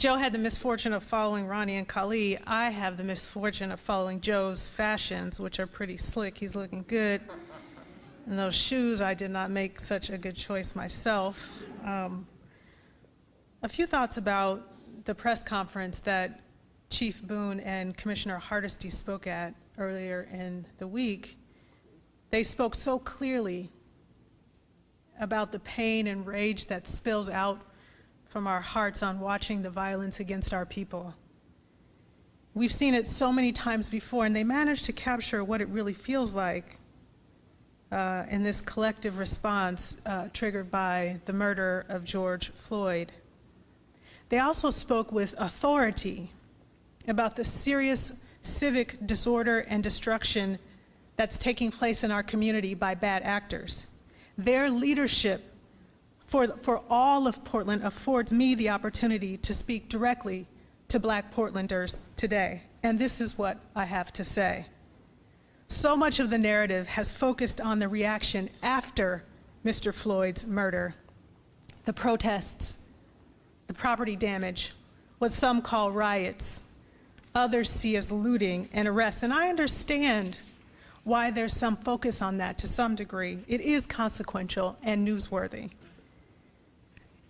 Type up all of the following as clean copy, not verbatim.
Joe had the misfortune of following Ronnie and Kali. I have the misfortune of following Joe's fashions, which are pretty slick. He's looking good. And those shoes, I did not make such a good choice myself. A few thoughts about the press conference that Chief Boone and Commissioner Hardesty spoke at earlier in the week. They spoke so clearly about the pain and rage that spills out from our hearts on watching the violence against our people. We've seen it so many times before, and they managed to capture what it really feels like in this collective response triggered by the murder of George Floyd. They also spoke with authority about the serious civic disorder and destruction that's taking place in our community by bad actors. Their leadership for all of Portland affords me the opportunity to speak directly to Black Portlanders today, and this is what I have to say. So much of the narrative has focused on the reaction after Mr. Floyd's murder, the protests, the property damage, what some call riots, others see as looting and arrests, and I understand why there's some focus on that to some degree. It is consequential and newsworthy.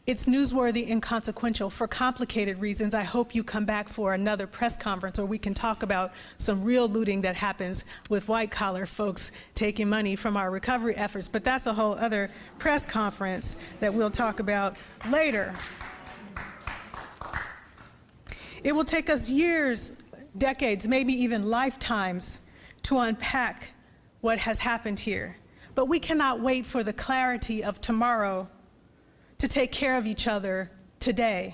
It's newsworthy and consequential for complicated reasons. I hope you come back for another press conference where we can talk about some real looting that happens with white-collar folks taking money from our recovery efforts, but that's a whole other press conference that we'll talk about later. It will take us years, decades, maybe even lifetimes to unpack what has happened here. But we cannot wait for the clarity of tomorrow to take care of each other today.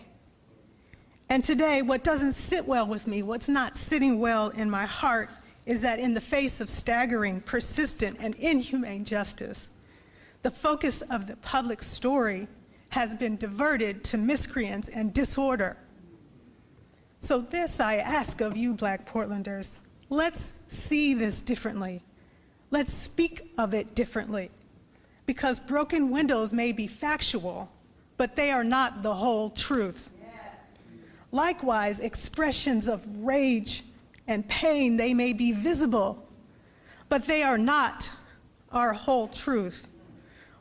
And today, what doesn't sit well with me, what's not sitting well in my heart, is that in the face of staggering, persistent, and inhumane justice, the focus of the public story has been diverted to miscreants and disorder. So this I ask of you, Black Portlanders, let's see this differently. Let's speak of it differently. Because broken windows may be factual, but they are not the whole truth. Likewise, expressions of rage and pain, they may be visible, but they are not our whole truth.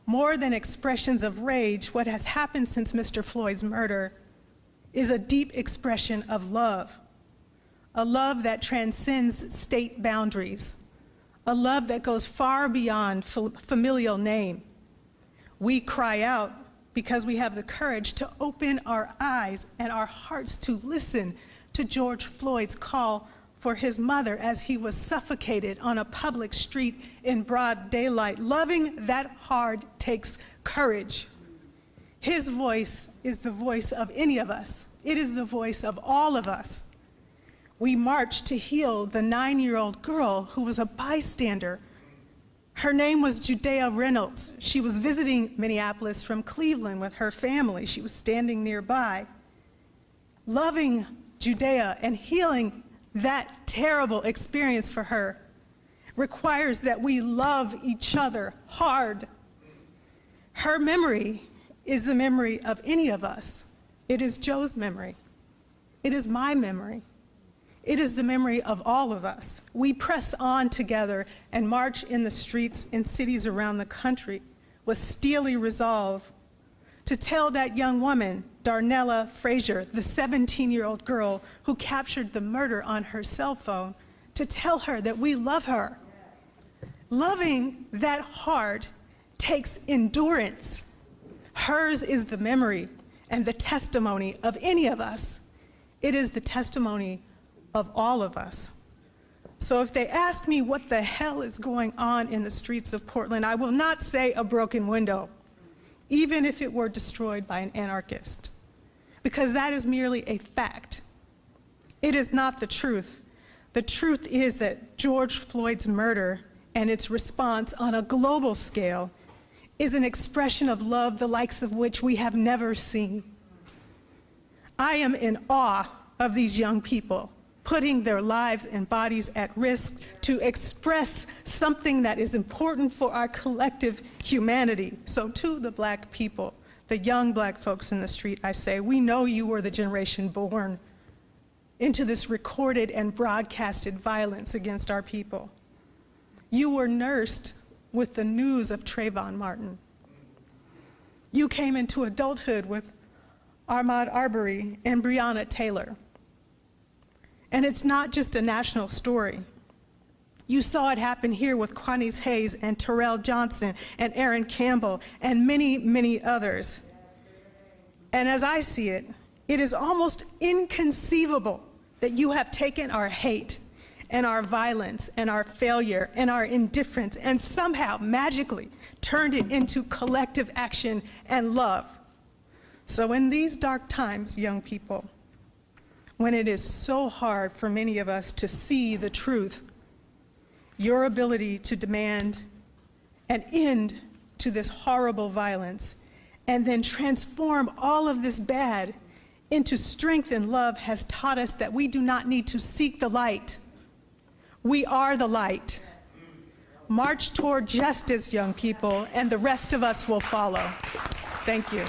More than expressions of rage, what has happened since Mr. Floyd's murder is a deep expression of love, a love that transcends state boundaries, a love that goes far beyond familial name. We cry out because we have the courage to open our eyes and our hearts to listen to George Floyd's call for his mother as he was suffocated on a public street in broad daylight. Loving that hard takes courage. His voice is the voice of any of us. It is the voice of all of us. We marched to heal the 9-year-old girl who was a bystander. Her name was Judea Reynolds. She was visiting Minneapolis from Cleveland with her family. She was standing nearby. Loving Judea and healing that terrible experience for her requires that we love each other hard. Her memory is the memory of any of us. It is Joe's memory. It is my memory. It is the memory of all of us. We press on together and march in the streets in cities around the country with steely resolve to tell that young woman, Darnella Frazier, the 17-year-old girl who captured the murder on her cell phone, to tell her that we love her. Loving that hard takes endurance. Hers is the memory and the testimony of any of us. It is the testimony of all of us. So if they ask me what the hell is going on in the streets of Portland, I will not say a broken window, even if it were destroyed by an anarchist, because that is merely a fact. It is not the truth. The truth is that George Floyd's murder and its response on a global scale is an expression of love the likes of which we have never seen. I am in awe of these young people putting their lives and bodies at risk to express something that is important for our collective humanity. So to the Black people, the young black folks in the street, I say, we know you were the generation born into this recorded and broadcasted violence against our people. You were nursed with the news of Trayvon Martin. You came into adulthood with Ahmaud Arbery and Breonna Taylor. And it's not just a national story. You saw it happen here with Quanice Hayes and Terrell Johnson and Aaron Campbell and many, many others. And as I see it, it is almost inconceivable that you have taken our hate and our violence and our failure and our indifference and somehow magically turned it into collective action and love. So in these dark times, young people, when it is so hard for many of us to see the truth, your ability to demand an end to this horrible violence and then transform all of this bad into strength and love has taught us that we do not need to seek the light. We are the light. March toward justice, young people, and the rest of us will follow. Thank you.